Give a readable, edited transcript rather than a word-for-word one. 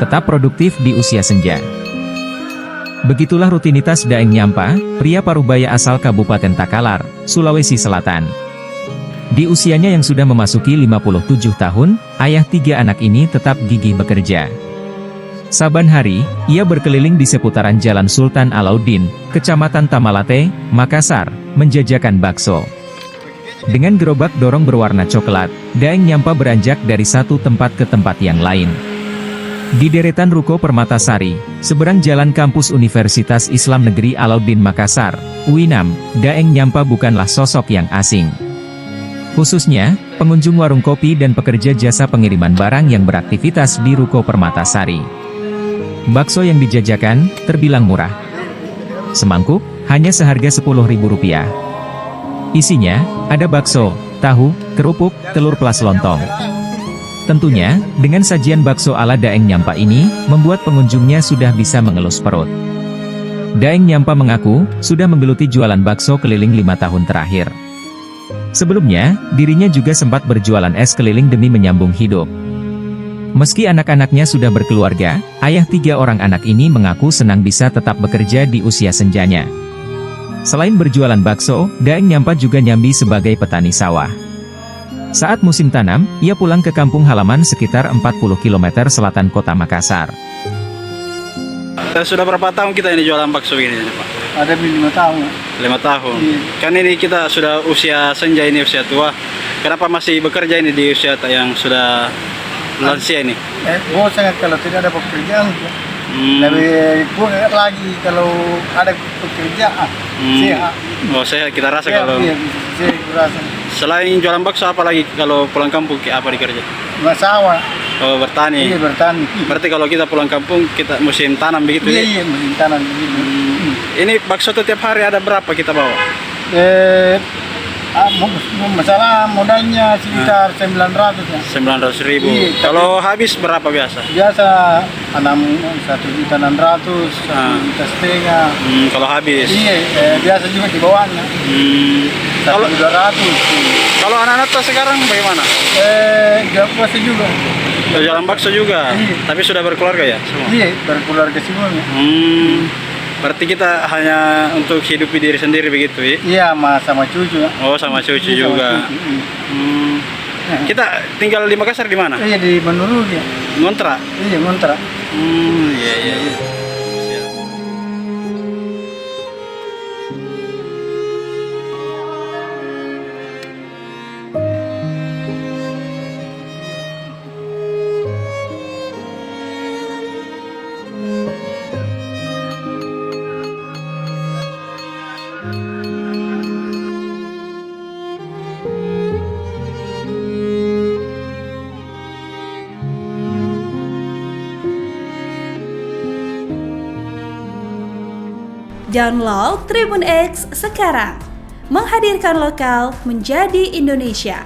Tetap produktif di usia senja. Begitulah rutinitas Daeng Nyampa, pria Parubaya asal Kabupaten Takalar, Sulawesi Selatan. Di usianya yang sudah memasuki 57 tahun, ayah 3 anak ini tetap gigih bekerja. Saban hari, ia berkeliling di seputaran Jalan Sultan Alauddin, Kecamatan Tamalate, Makassar, menjajakan bakso. Dengan gerobak dorong berwarna coklat, Daeng Nyampa beranjak dari satu tempat ke tempat yang lain. Di deretan Ruko Permatasari, seberang jalan kampus Universitas Islam Negeri Alauddin Makassar, UINAM, Daeng Nyampa bukanlah sosok yang asing. Khususnya, pengunjung warung kopi dan pekerja jasa pengiriman barang yang beraktivitas di Ruko Permatasari. Bakso yang dijajakan, terbilang murah. Semangkuk, hanya seharga Rp10.000. Isinya, ada bakso, tahu, kerupuk, telur plus lontong. Tentunya, dengan sajian bakso ala Daeng Nyampa ini, membuat pengunjungnya sudah bisa mengelus perut. Daeng Nyampa mengaku, sudah menggeluti jualan bakso keliling 5 tahun terakhir. Sebelumnya, dirinya juga sempat berjualan es keliling demi menyambung hidup. Meski anak-anaknya sudah berkeluarga, ayah 3 orang anak ini mengaku senang bisa tetap bekerja di usia senjanya. Selain berjualan bakso, Daeng Nyampa juga nyambi sebagai petani sawah. Saat musim tanam, ia pulang ke kampung halaman sekitar 40 km selatan kota Makassar. Sudah berapa tahun kita ini jualan bakso ini, Pak? Ada 5 tahun. 5 tahun. Iya. Kan ini kita sudah usia senja ini, usia tua. Kenapa masih bekerja ini di usia yang sudah lansia ini? Bosan kalau tidak ada pekerjaan. Lebih kurang lagi kalau ada pekerjaan. Sehat. Oh, sehat kita rasa Iya, kalau. iya, saya rasa. Selain jualan bakso, apa lagi kalau pulang kampung apa dikerja? Sawah. Oh, bertani. Iya, bertani. Berarti kalau kita pulang kampung, kita musim tanam begitu Iya, ya? iya, musim tanam begitu. Ini bakso tuh tiap hari ada berapa kita bawa? Masalah modalnya sekitar 900 ya. 900.000. Iya, Kalau habis berapa biasa? Biasa 1.600.000, 1,5 juta. Kalau habis. Iya, biasa juga di bawahnya. Kalau 1.200. kalau anak-anak tuh sekarang bagaimana? Gak puasa juga. Jualan bakso juga, Iya. tapi sudah berkeluarga ya semua? Iya, berkeluarga semuanya. Berarti kita hanya untuk hidupi diri sendiri begitu ya? Iya, sama cucu. Oh, sama cucu Iya, sama juga. cucu. Kita tinggal di Makassar di mana? Iya, di Menurut ya. Ngontrak? Iya, ngontrak. Iya, iya, iya. Siap. Download Tribun X sekarang, menghadirkan lokal menjadi Indonesia.